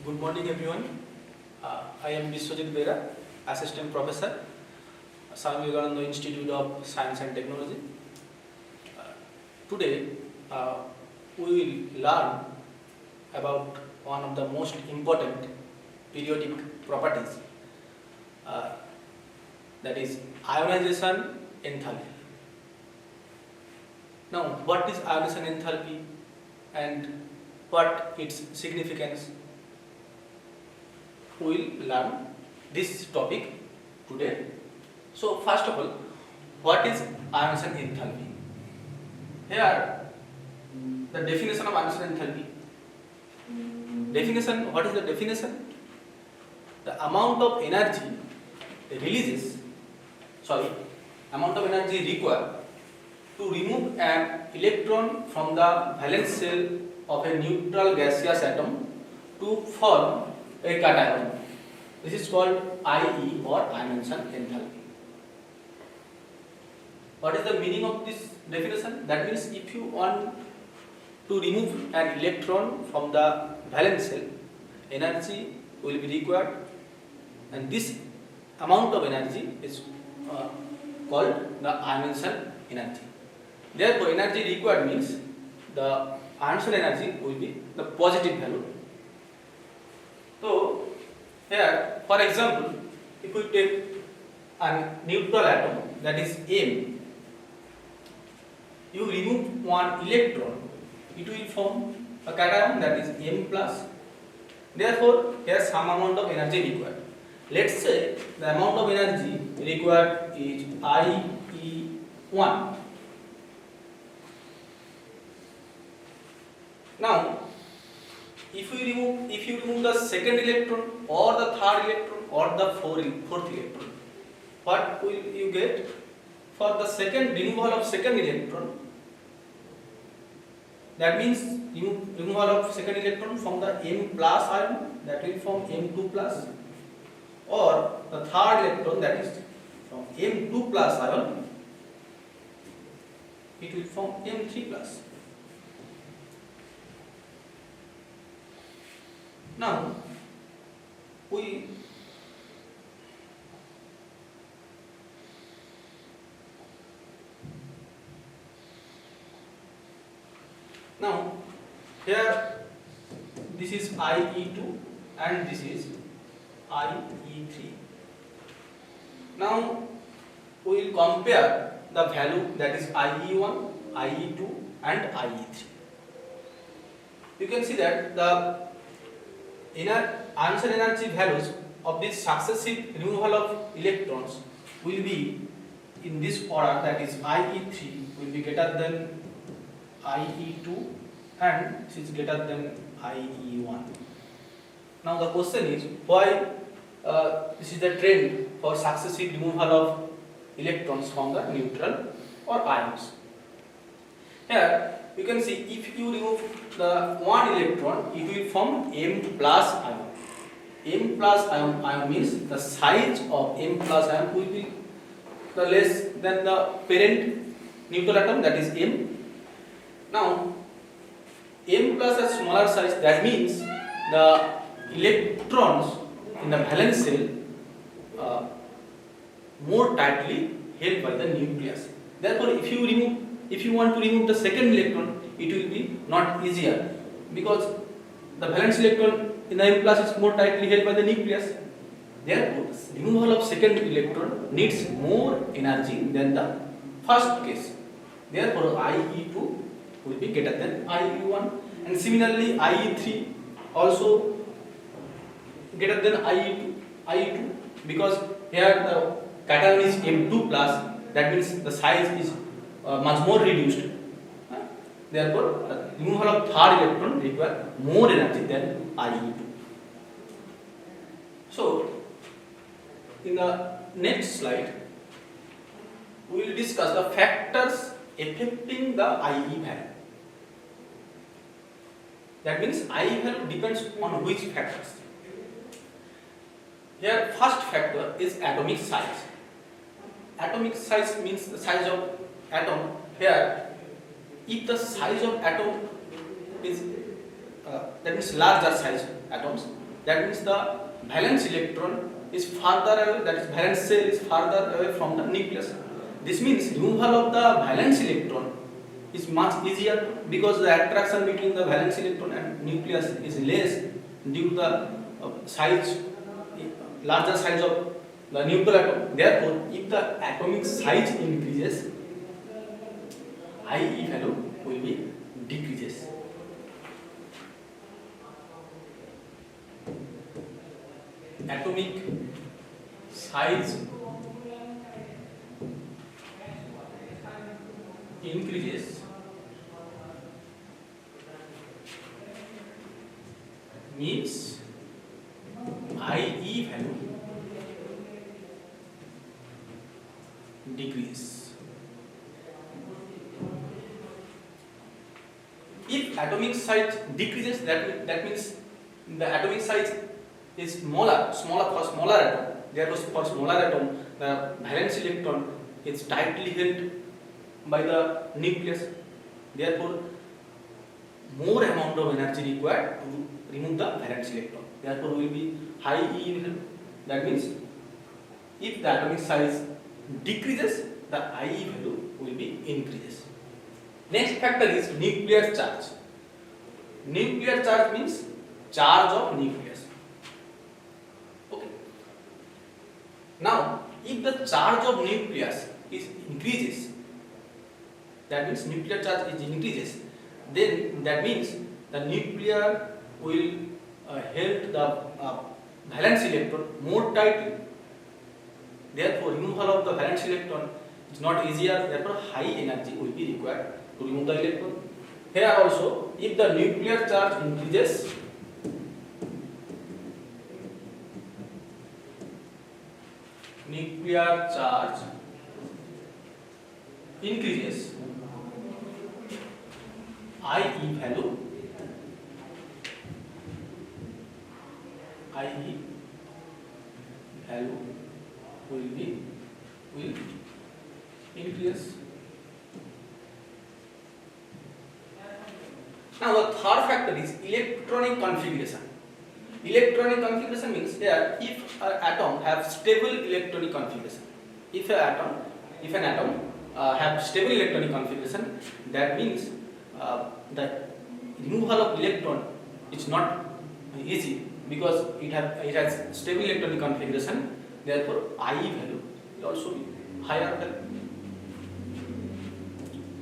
Good morning, everyone. I am Biswajit Bera, Assistant Professor, Swami Vivekananda Institute of Science and Technology. Today, we will learn about one of the most important periodic properties, that is ionization enthalpy. Now, what is ionization enthalpy and what its significance? We will learn this topic today. So, first of all, what is ionization enthalpy? Here, the definition of ionization enthalpy. Definition. What is the definition? The amount of energy amount of energy required to remove an electron from the valence shell of a neutral gaseous atom to form a cation. This is called IE or ionization enthalpy. What is the meaning of this definition? That means if you want to remove an electron from the valence shell, energy will be required, and this amount of energy is called the ionization energy. Therefore, energy required means the ionization energy will be the positive value. So, here, for example, if we take a neutral atom, that is M, you remove one electron, it will form a cation, that is M plus. Therefore, here some amount of energy required. Let's say the amount of energy required is IE1. Now, if you remove the second electron or the third electron or the fourth electron, what will you get? For the second removal of second electron, that means removal of second electron from the M plus ion, that will form M2 plus, or the third electron, that is from M2 plus ion, it will form M3 plus. Now, here this is IE2 and this is IE3. Now, we will compare the value, that is IE1, IE2 and IE3. You can see that the ionization energy values of this successive removal of electrons will be in this order, that is IE3 will be greater than IE2 and this is greater than IE1. Now the question is why this is the trend for successive removal of electrons from the neutral or ions. Here you can see if you remove the one electron, it will form M plus ion. M plus ion means the size of M plus ion will be less than the parent neutral atom, that is M. Now, M plus a smaller size, that means the electrons in the valence shell more tightly held by the nucleus. Therefore, if you want to remove the second electron, it will be not easier because the valence electron in the M plus is more tightly held by the nucleus. Therefore, removal of second electron needs more energy than the first case. Therefore, IE2 will be greater than IE1, and similarly IE3 also greater than IE2 because here the cation is M2 plus, that means the size is much more reduced. Therefore, the removal of third electron requires more energy than IE2. So, in the next slide, we will discuss the factors affecting the IE value. That means IE value depends on which factors. Here, first factor is atomic size. Atomic size means the size of atom. Here, if the size of atom is that means larger size atoms, that means the valence electron is farther away, that is valence shell is farther away from the nucleus. This means removal of the valence electron is much easier because the attraction between the valence electron and nucleus is less due to the larger size of the nuclear atom. Therefore, if the atomic size increases, IE value will be decreases. Atomic size increases means IE value decrease. If atomic size decreases, that means the atomic size is smaller for smaller atom. Therefore, for smaller atom, the valence electron is tightly held by the nucleus. Therefore, more amount of energy required to remove the valence electron. Therefore, will be high E value. That means if the atomic size decreases, the IE value will be increases. Next factor is nuclear charge. Nuclear charge means charge of nucleus. Okay. Now, if the charge of nucleus is increases, that means nuclear charge is increases, then that means the nuclear will hold the valence electron more tightly. Therefore, removal of the valence electron is not easier. Therefore, high energy will be required to remove the electron. Here also, if the nuclear charge increases, nuclear charge increases, IE value will increase. Now the third factor is electronic configuration. Electronic configuration means here if an atom have stable electronic configuration. If an atom have stable electronic configuration, that means the removal of electron is not easy because it has stable electronic configuration. Therefore, IE value will also be higher than.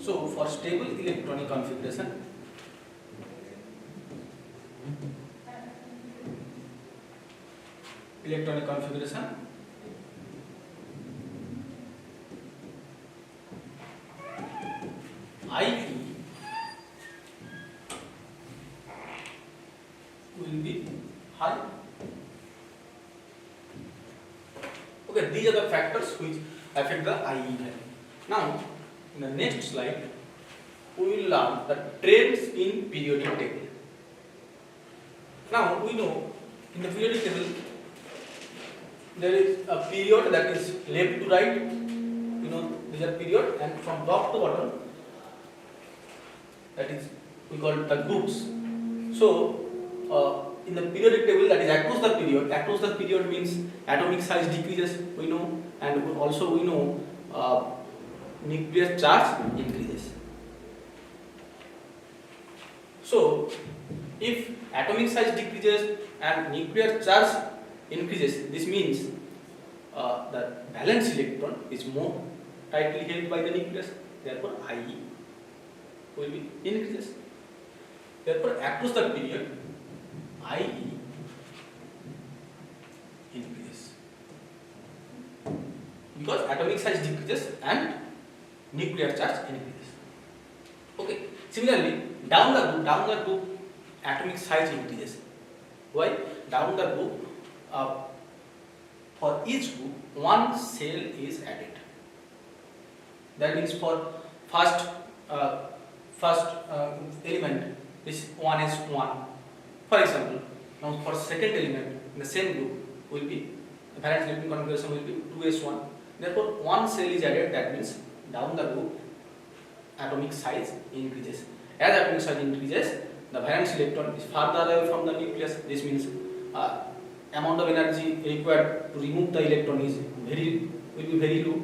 So for stable electronic configuration, IE will be high. Okay, these are the factors which affect the IE value. Now, in the next slide, we will learn the trends in periodic table. Now, we know in the periodic table there is a period that is left to right. You know, these are period, and from top to bottom, that is we call the groups. So, in the periodic table, that is across the period means atomic size decreases, we know, and also we know nuclear charge increases. So, if atomic size decreases and nuclear charge increases, this means the valence electron is more tightly held by the nucleus. Therefore, IE will be increases. Therefore, across the period, IE increases because atomic size decreases and nuclear charge increases. Okay. Similarly, down the group, atomic size increases. Why? Down the group, for each group, one cell is added. That means for first element, this 1 is 1. For example, now for second element in the same group will be the valence electron configuration will be 2s1. Therefore, one cell is added. That means down the group, atomic size increases. As atomic size increases, the valence electron is farther away from the nucleus. This means amount of energy required to remove the electron is will be very low.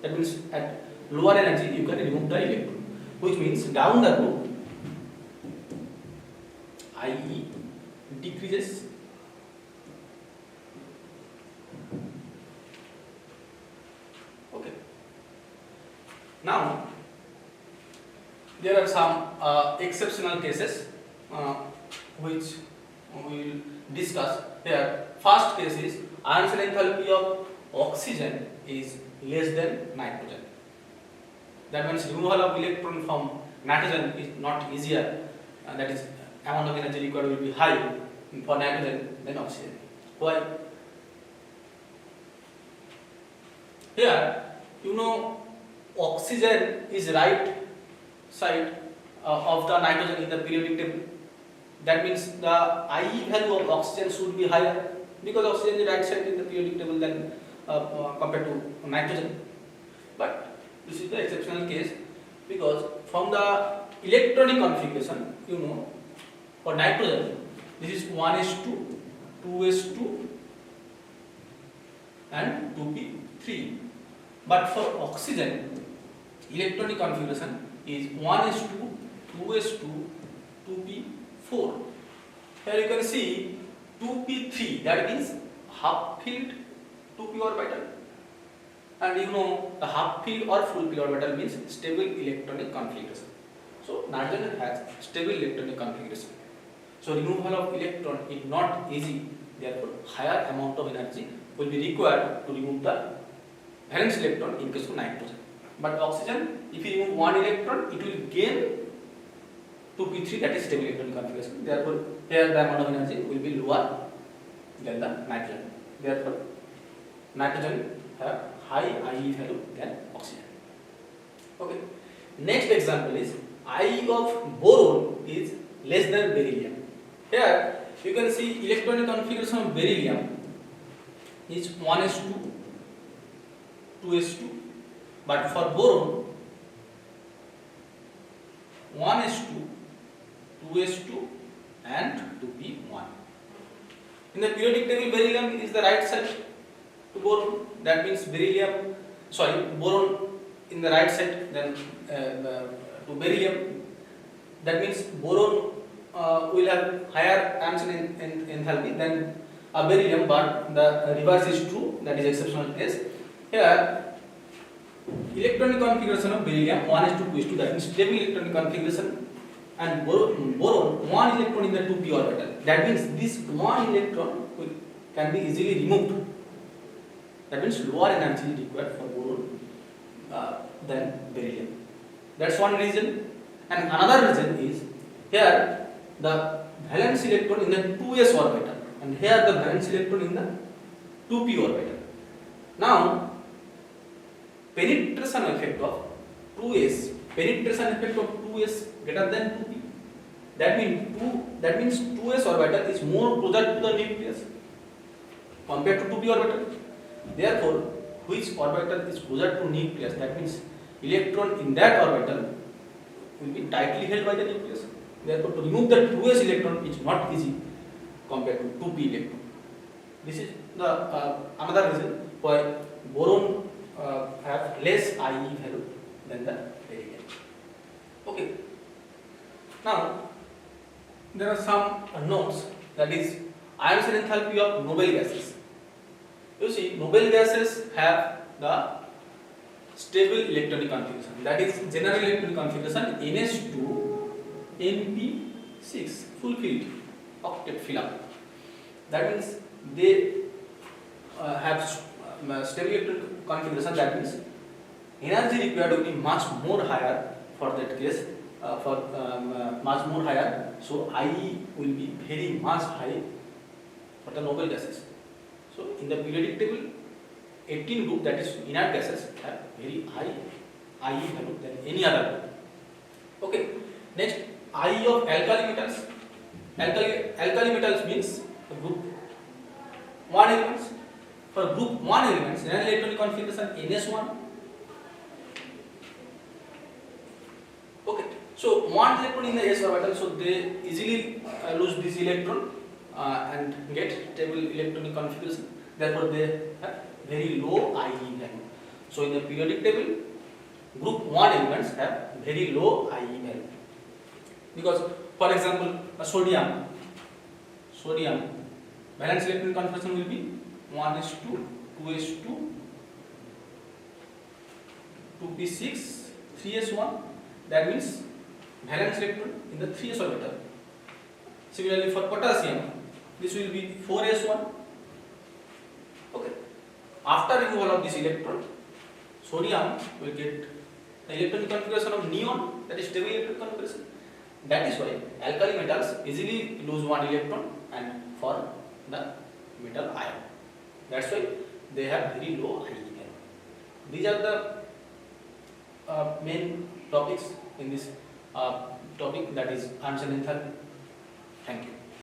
That means at lower energy you can remove the electron, which means down the road IE decreases. Okay. Now there are some exceptional cases which we will discuss here. First case is ionization enthalpy of oxygen is less than nitrogen. That means removal of electron from nitrogen is not easier, that is amount of energy required will be high for nitrogen than oxygen. Why? Here you know oxygen is right side of the nitrogen in the periodic table. That means the IE value of oxygen should be higher because oxygen is right side in the periodic table than compared to nitrogen. But this is the exceptional case because from the electronic configuration, you know, for nitrogen this is 1s2, 2s2 and 2p3. But for oxygen electronic configuration is 1s2, 2s2, 2p4. Here you can see 2p3, that means half filled 2p orbital, and you know the half filled or full filled orbital means stable electronic configuration. So nitrogen has stable electronic configuration. So removal of electron is not easy, therefore higher amount of energy will be required to remove the valence electron in case of nitrogen. But oxygen, if you remove one electron, it will gain 2p3, that is stable electronic configuration. Therefore, here the amount of energy will be lower than the nitrogen. Therefore, nitrogen have high IE value than oxygen. Okay. Next example is IE of boron is less than beryllium. Here you can see electronic configuration of beryllium is 1s2, 2s2, but for boron 1s2, 2s2 and 2p1. In the periodic table beryllium is the right side to boron, that means boron in the right side then to beryllium, that means boron will have higher ionization enthalpy than beryllium, but the reverse is true, that is exceptional case. Here electronic configuration of beryllium 1s2, 2s2, that means stable electronic configuration, and boron 1 electron in the 2p orbital, that means this 1 electron can be easily removed. That means lower energy is required for boron than beryllium. That's one reason. And another reason is here the valence electron in the 2s orbital, and here the valence electron in the 2p orbital. Now penetration effect of 2s, penetration effect of 2s greater than 2p. That means 2s orbital is more closer to the nucleus compared to 2p orbital. Therefore, which orbital is closer to nucleus, that means electron in that orbital will be tightly held by the nucleus. Therefore, to remove the 2s electron is not easy compared to 2p electron. This is the another reason why boron have less IE value than the beryllium. Okay. Now there are some unknowns, that is ionization enthalpy of noble gases. You see, noble gases have the stable electronic configuration, that is general electronic configuration NS2 NP6 fulfilled octet fill up. That means they have stable electronic configuration, that means energy required will be much more higher for that case, much more higher, so IE will be very much high for the noble gases. So in the periodic table 18 group, that is inert gases, have very high IE value than any other group. Okay. Next, IE of alkali metals. Alkali metals means group 1 elements. For group 1 elements, general electronic configuration NS1. Okay. So 1 electron in the s orbital, so they easily lose this electron and get stable electronic configuration. Therefore, they have very low IE value. So, in the periodic table, group 1 elements have very low IE value. Because, for example, sodium valence electronic configuration will be 1s2, 2s2, 2p6, 3s1. That means valence electron in the 3s orbital. Similarly, for potassium, this will be 4s1. Okay. After removal of this electron, sodium will get the electronic configuration of neon, that is stable electronic configuration. That is why alkali metals easily lose one electron and form the metal ion. That's why they have very low IE value. These are the main topics in this topic, that is ionization enthalpy. Thank you.